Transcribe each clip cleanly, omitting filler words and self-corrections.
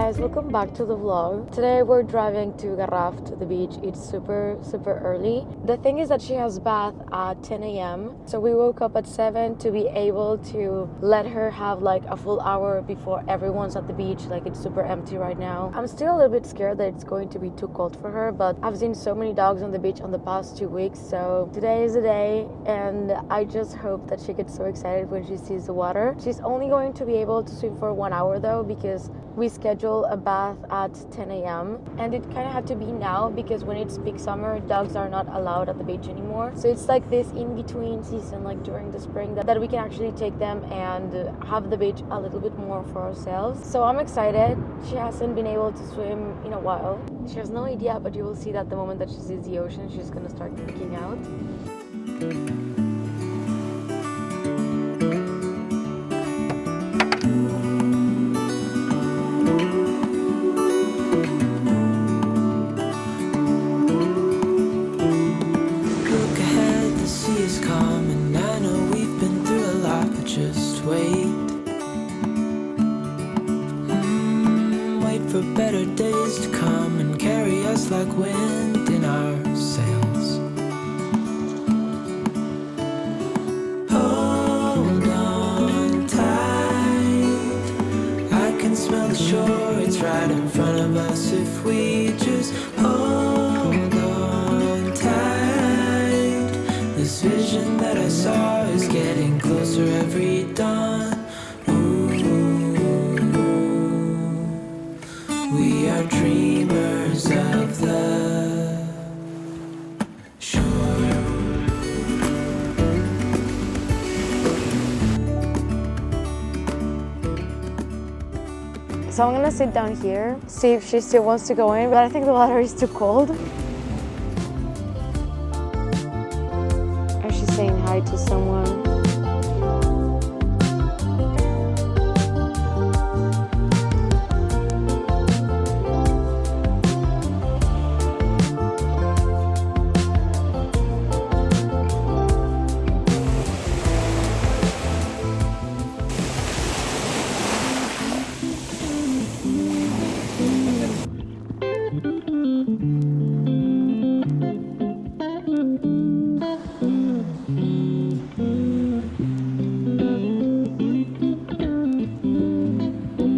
guys, welcome back to the vlog. Today we're driving to Garraf, to the beach. It's super early. The thing is that she has bath at 10 a.m. So we woke up at 7 to be able to let her have like a full hour before everyone's at the beach. Like it's super empty right now. I'm still a little bit scared that it's going to be too cold for her, but I've seen so many dogs on the beach on the past 2 weeks. So today is the day and I just hope that she gets so excited when she sees the water. She's only going to be able to swim for 1 hour though, because we schedule a bath at 10 a.m. and it kind of had to be now because when it's peak summer, dogs are not allowed at the beach anymore. So it's like this in-between season, like during the spring, that we can actually take them and have the beach a little bit more for ourselves. So I'm excited. She hasn't been able to swim in a while. She has no idea, but you will see that the moment that she sees the ocean, she's gonna start freaking out. For better days to come and carry us like wind in our sails. Hold on tight, I can smell the shore, it's right in front of us if we just hold on tight. This vision that I saw is getting closer every dawn. We are dreamers of the shore. So I'm gonna sit down here, see if she still wants to go in, but I think the water is too cold. And she's saying hi to someone.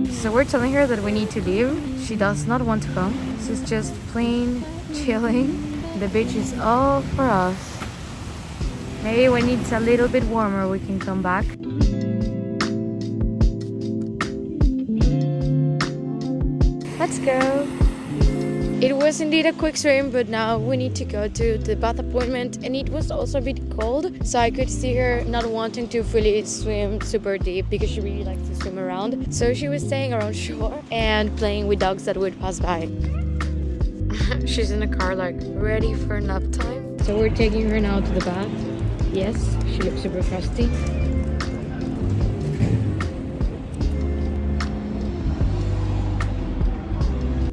So we're telling her that we need to leave. She does not want to come. She's just plain chilling. The beach is all for us. Maybe when it's a little bit warmer we can come back. Let's go. It was indeed a quick swim, but now we need to go to the bath appointment, and it was also a bit cold, so I could see her not wanting to fully swim super deep because she really likes to swim around. So she was staying around shore and playing with dogs that would pass by. She's in the car like ready for nap time. So we're taking her now to the bath. Yes, she looks super crusty.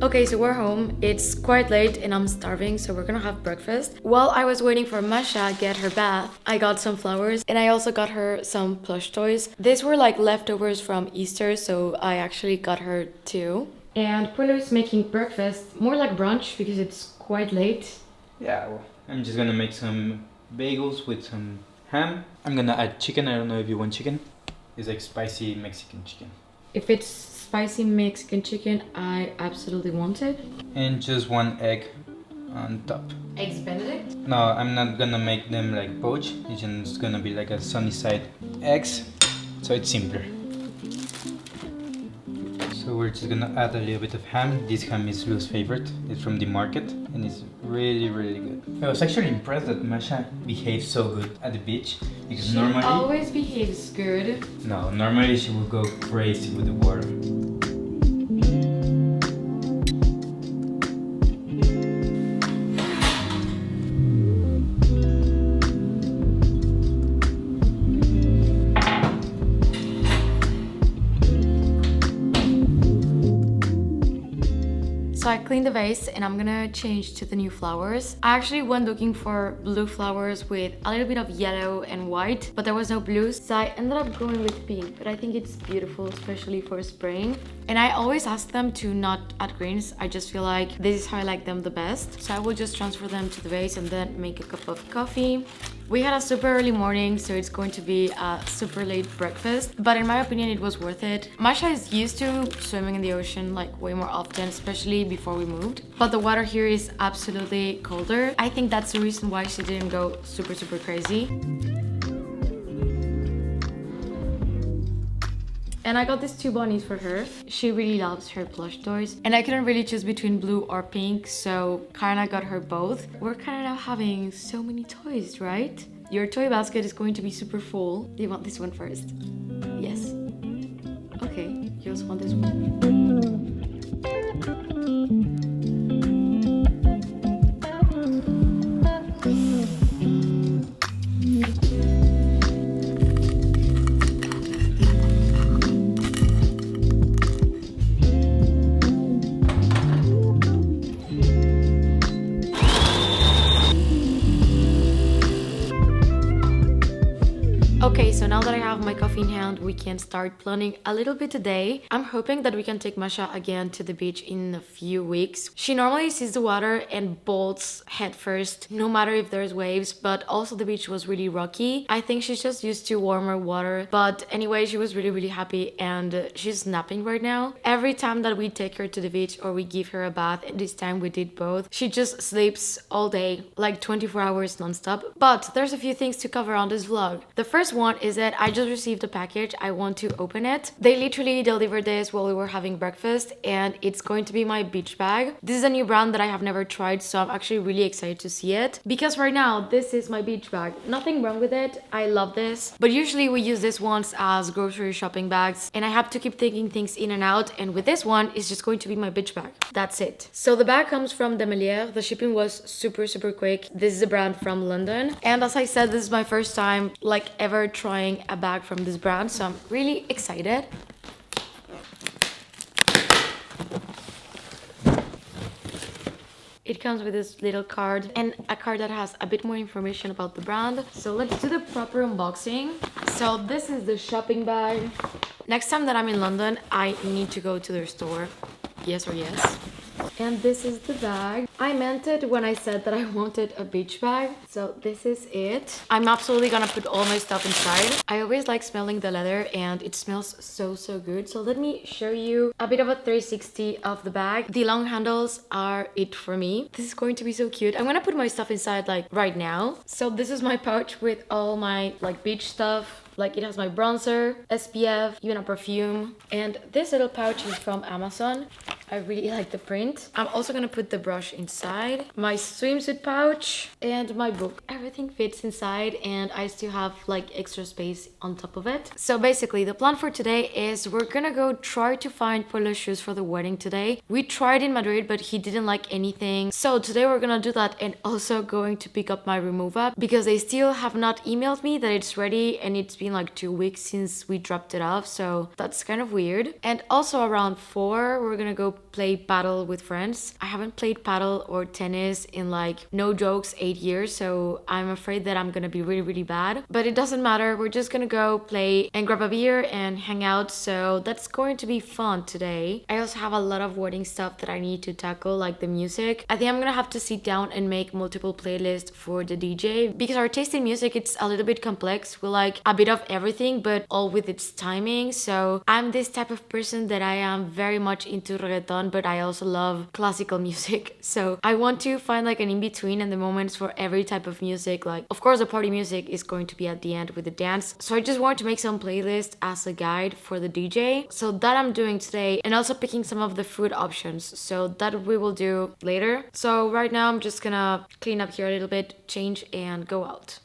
Okay, so we're home. It's quite late and I'm starving, so we're gonna have breakfast. While I was waiting for Masha get her bath, I got some flowers and I also got her some plush toys. These were like leftovers from Easter, so I actually got her two. And Polo is making breakfast, more like brunch because it's quite late. Yeah, well, I'm just gonna make some bagels with some ham. I'm gonna add chicken. I don't know if you want chicken. It's like spicy Mexican chicken. If it's spicy Mexican chicken, I absolutely want it. And just one egg on top. Eggs Benedict? No, I'm not gonna make them like poached. It's just gonna be like a sunny side eggs, so it's simpler. So we're just gonna add a little bit of ham. This ham is Lou's favorite. It's from the market and it's really good. I was actually impressed that Masha behaves so good at the beach because She normally always behaves good. No, normally she will go crazy with the water. So I cleaned the vase and I'm gonna change to the new flowers. I actually went looking for blue flowers with a little bit of yellow and white, but there was no blues, so I ended up going with pink. But I think it's beautiful, especially for spring. And I always ask them to not add greens. I just feel like this is how I like them the best. So I will just transfer them to the vase and then make a cup of coffee. We had a super early morning, so it's going to be a super late breakfast, but in my opinion it was worth it. Masha is used to swimming in the ocean like way more often, especially before we moved, but the water here is absolutely colder. I think that's the reason why she didn't go super crazy. And I got these two bunnies for her. She really loves her plush toys. And I couldn't really choose between blue or pink, so kinda got her both. We're kinda now having so many toys, right? Your toy basket is going to be super full. Do you want this one first? Yes. Okay, you also want this one? Okay, so now that I have my coffee in hand, we can start planning a little bit today. I'm hoping that we can take Masha again to the beach in a few weeks. She normally sees the water and bolts head first, no matter if there's waves, but also the beach was really rocky. I think she's just used to warmer water, but anyway, she was really happy and she's napping right now. Every time that we take her to the beach or we give her a bath, and this time we did both, she just sleeps all day, like 24 hours non-stop. But there's a few things to cover on this vlog. The first one is that I just received a package. I want to open it. They literally delivered this while we were having breakfast, and it's going to be my beach bag. This is a new brand that I have never tried, so I'm actually really excited to see it, because right now this is my beach bag. Nothing wrong with it. I love this, but usually we use this ones as grocery shopping bags, and I have to keep taking things in and out, and with this one it's just going to be my beach bag. That's it. So the bag comes from Demellier. The shipping was super quick. This is a brand from London, and as I said, this is my first time like ever trying a bag from this brand, so I'm really excited. It comes with this little card and a card that has a bit more information about the brand. So let's do the proper unboxing. So this is the shopping bag. Next time that I'm in London, I need to go to their store. Yes or yes. And this is the bag. I meant it when I said that I wanted a beach bag. So this is it. I'm absolutely gonna put all my stuff inside. I always like smelling the leather and it smells so good. So let me show you a bit of a 360 of the bag. The long handles are it for me. This is going to be so cute. I'm gonna put my stuff inside like right now. So this is my pouch with all my like beach stuff. Like it has my bronzer, SPF, even a perfume. And this little pouch is from Amazon. I really like the print. I'm also gonna put the brush inside, my swimsuit pouch, and my book. Everything fits inside, and I still have like extra space on top of it. So basically the plan for today is we're gonna go try to find polo shoes for the wedding today. We tried in Madrid, but he didn't like anything. So today we're gonna do that, and also going to pick up my remove app because they still have not emailed me that it's ready, and it's been like 2 weeks since we dropped it off, so that's kind of weird. And also around 4 we're gonna go play paddle with friends. I haven't played paddle or tennis in like, no jokes, 8 years, so I'm afraid that I'm gonna be really bad, but it doesn't matter. We're just gonna go play and grab a beer and hang out, so that's going to be fun today. I also have a lot of wedding stuff that I need to tackle, like the music. I think I'm gonna have to sit down and make multiple playlists for the DJ, because our taste in music, it's a little bit complex. We like a bit of everything, but all with its timing. So I'm this type of person that I am very much into reggaeton, but I also love classical music. So I want to find like an in-between and the moments for every type of music. Like, of course, the party music is going to be at the end with the dance. So I just want to make some playlist as a guide for the DJ. So that I'm doing today, and also picking some of the food options. So that we will do later. So right now I'm just gonna clean up here a little bit, change, and go out.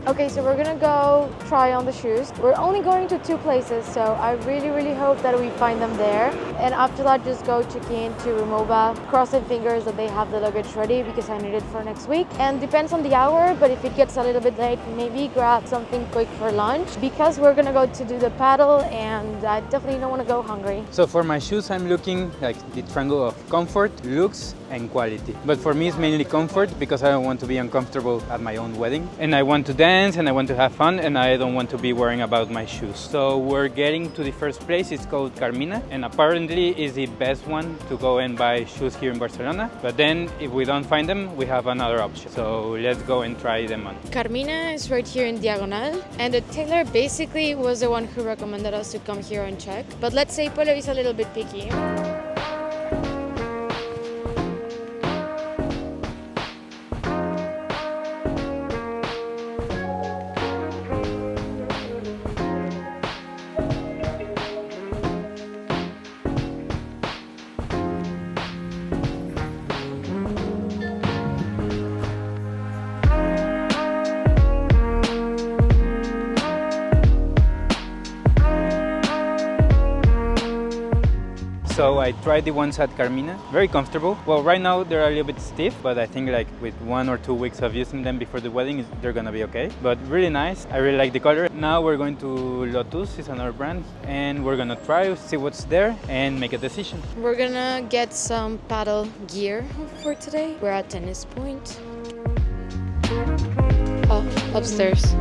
Okay, so we're gonna go try on the shoes. We're only going to 2 places, so I really hope that we find them there. and after that just go check in to Remova, crossing fingers that they have the luggage ready because I need it for next week. And depends on the hour, but if it gets a little bit late, maybe grab something quick for lunch because we're gonna go to do the paddle and I definitely don't want to go hungry. So for my shoes, I'm looking like the triangle of comfort, looks, and quality. But for me, it's mainly comfort because I don't want to be uncomfortable at my own wedding. And I want to dance and I want to have fun and I don't want to be worrying about my shoes. So we're getting to the first place. It's called Carmina and apparently is the best one to go and buy shoes here in Barcelona. But then if we don't find them, we have another option. So let's go and try them on. Carmina is right here in Diagonal, and the tailor basically was the one who recommended us to come here and check. But let's say Polo is a little bit picky. So I tried the ones at Carmina, very comfortable. Well, right now they're a little bit stiff, but I think like with 1 or 2 weeks of using them before the wedding, they're gonna be okay. But really nice, I really like the color. Now we're going to Lotus, it's another brand, and we're gonna try, see what's there, and make a decision. We're gonna get some paddle gear for today. We're at Tennis Point. Oh, upstairs.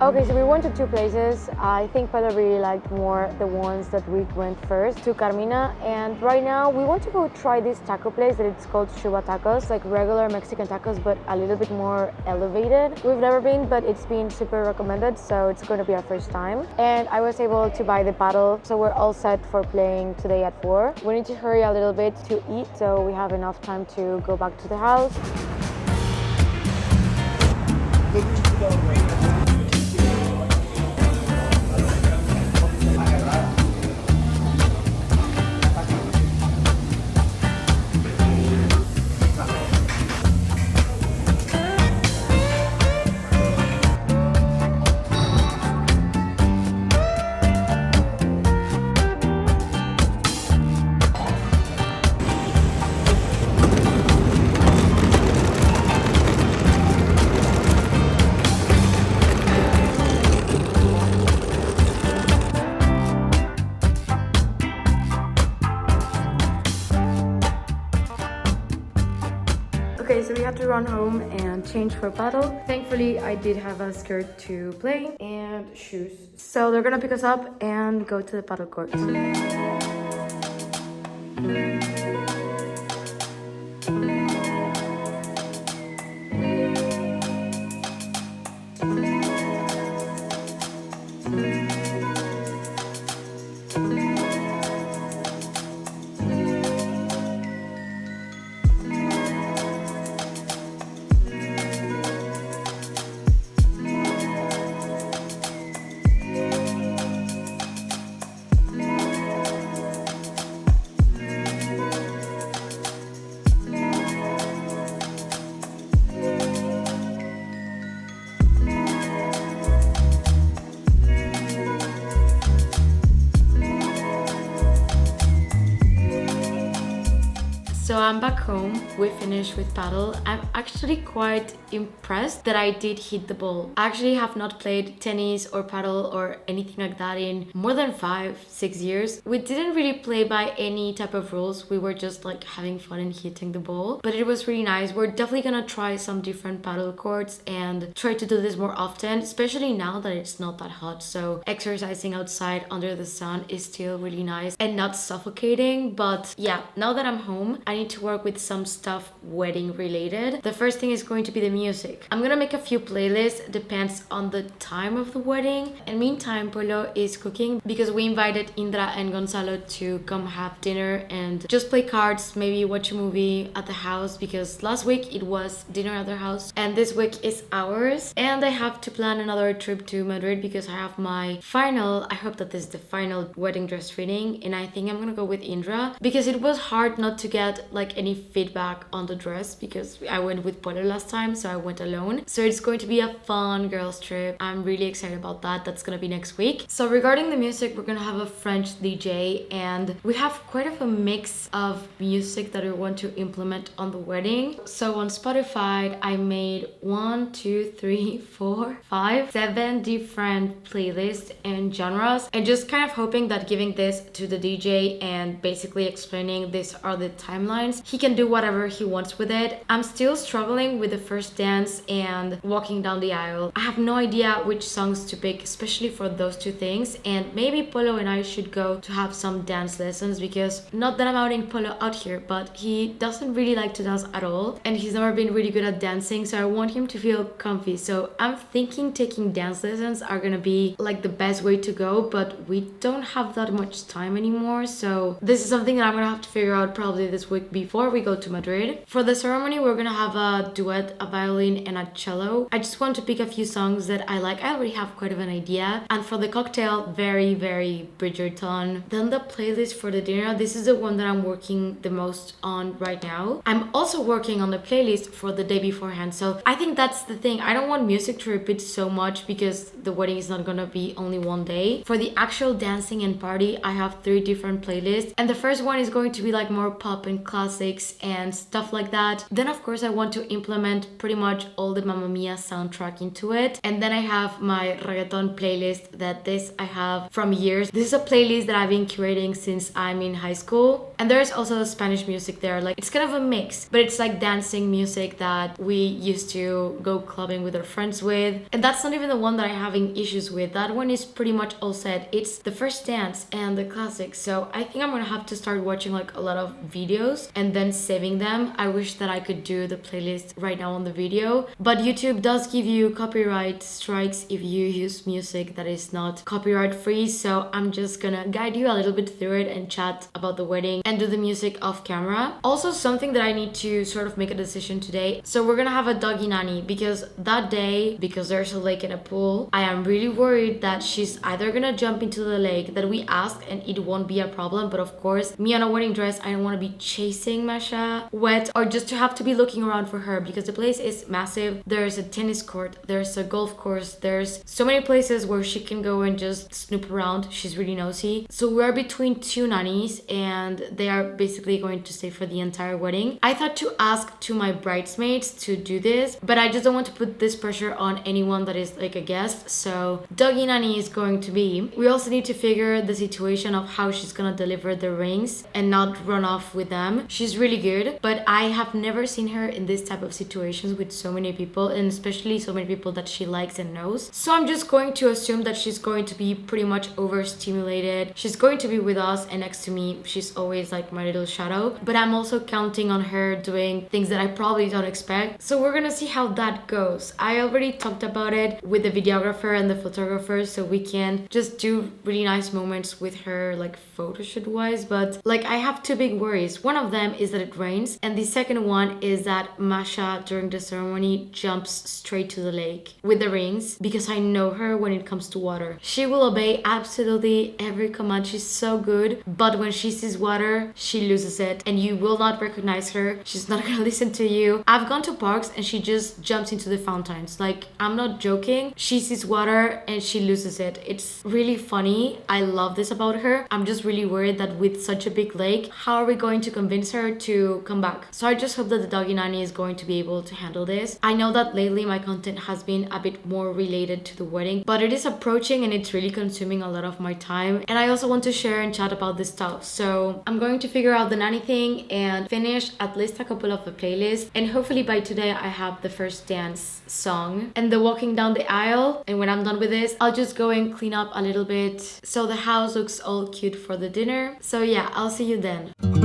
Okay, so we went to 2 places. I think Pablo really liked more the ones that we went first, to Carmina. And right now we want to go try this taco place that it's called Shuba Tacos, like regular Mexican tacos, but a little bit more elevated. We've never been, but it's been super recommended, so it's going to be our first time. And I was able to buy the paddle, so we're all set for playing today at 4. We need to hurry a little bit to eat, so we have enough time to go back to the house. Okay, so we had to run home and change for paddle. Thankfully, I did have a skirt to play and shoes. So they're gonna pick us up and go to the paddle court. So I'm back home. We finished with paddle. I'm actually quite impressed that I did hit the ball. I actually have not played tennis or paddle or anything like that in more than 5-6 years. We didn't really play by any type of rules. We were just like having fun and hitting the ball. But it was really nice. We're definitely gonna try some different paddle courts and try to do this more often, especially now that it's not that hot. So exercising outside under the sun is still really nice and not suffocating. But yeah, now that I'm home, I need to work with some stuff wedding related. The first thing is going to be the music. I'm gonna make a few playlists, depends on the time of the wedding. And meantime, Polo is cooking because we invited Indra and Gonzalo to come have dinner and just play cards, maybe watch a movie at the house, because last week it was dinner at their house and this week is ours. And I have to plan another trip to Madrid because I have my final, I hope that this is the final wedding dress fitting, and I think I'm gonna go with Indra because it was hard not to get like any feedback on the dress because I went with Polo last time, so I went alone. So it's going to be a fun girls trip. I'm really excited about that. That's gonna be next week. So regarding the music, we're gonna have a French DJ and we have quite of a mix of music that we want to implement on the wedding. So on Spotify, I made 7 different playlists and genres, and just kind of hoping that giving this to the DJ and basically explaining these are the timelines, he can do whatever he wants with it. I'm still struggling with the first dance and walking down the aisle. I have no idea which songs to pick, especially for those two things, and maybe Polo and I should go to have some dance lessons because not that I'm outing Polo out here, but he doesn't really like to dance at all and he's never been really good at dancing, so I want him to feel comfy. So I'm thinking taking dance lessons are gonna be like the best way to go, but we don't have that much time anymore, so this is something that I'm gonna have to figure out probably this week before we go to Madrid. For the ceremony, we're gonna have a duet, a violin and a cello. I just want to pick a few songs that I like. I already have quite of an idea. And for the cocktail, very Bridgerton. Then the playlist for the dinner, this is the one that I'm working the most on right now. I'm also working on the playlist for the day beforehand, so I think that's the thing. I don't want music to repeat so much because the wedding is not gonna be only one day. For the actual dancing and party, I have 3 different playlists, and the first one is going to be like more pop and classics and stuff like that. Then of course I want to implement pretty much all the Mamma Mia soundtrack into it, and then I have my reggaeton playlist that this I have from years. This is a playlist that I've been curating since I'm in high school, and there's also Spanish music there. Like it's kind of a mix, but it's like dancing music that we used to go clubbing with our friends with, and that's not even the one that I'm having issues with. That one is pretty much all set. It's the first dance and the classics, so I think I'm gonna have to start watching like a lot of videos and then saving them. I wish that I could do the playlist right now on the video, but YouTube does give you copyright strikes if you use music that is not copyright free, so I'm just gonna guide you a little bit through it and chat about the wedding and do the music off camera. Also, something that I need to sort of make a decision today. So we're gonna have a doggy nanny because that day, because there's a lake and a pool, I am really worried that she's either gonna jump into the lake that we asked and it won't be a problem, but of course me on a wedding dress, I don't want to be chasing Masha wet or just to have to be looking around for her because the place is massive. There's a tennis court, there's a golf course, there's so many places where she can go and just snoop around. She's really nosy. So we're between 2 nannies and they are basically going to stay for the entire wedding. I thought to ask to my bridesmaids to do this, but I just don't want to put this pressure on anyone that is like a guest. So doggy nanny is going to be. We also need to figure the situation of how she's gonna deliver the rings and not run off with them. She's really good, but I have never seen her in this type of situations with so many people, and especially so many people that she likes and knows. So I'm just going to assume that she's going to be pretty much overstimulated. She's going to be with us and next to me. She's always like my little shadow, but I'm also counting on her doing things that I probably don't expect. So we're gonna see how that goes. I already talked about it with the videographer and the photographer, so we can just do really nice moments with her, like photo shoot wise. But like I have 2 big worries. One of them is that it rains, and the second one is that Masha during the ceremony jumps straight to the lake with the rings, because I know her when it comes to water. She will obey absolutely every command. She's so good, but when she sees water, water, she loses it and you will not recognize her. She's not gonna listen to you. I've gone to parks and she just jumps into the fountains. Like, I'm not joking. She sees water and she loses it. It's really funny. I love this about her. I'm just really worried that with such a big lake, how are we going to convince her to come back? So I just hope that the doggy nanny is going to be able to handle this. I know that lately my content has been a bit more related to the wedding, but it is approaching and it's really consuming a lot of my time. And I also want to share and chat about this stuff. So I'm going to figure out the nanny thing and finish at least a couple of the playlists. And hopefully by today I have the first dance song and the walking down the aisle. And when I'm done with this, I'll just go and clean up a little bit so the house looks all cute for the dinner. So yeah, I'll see you then.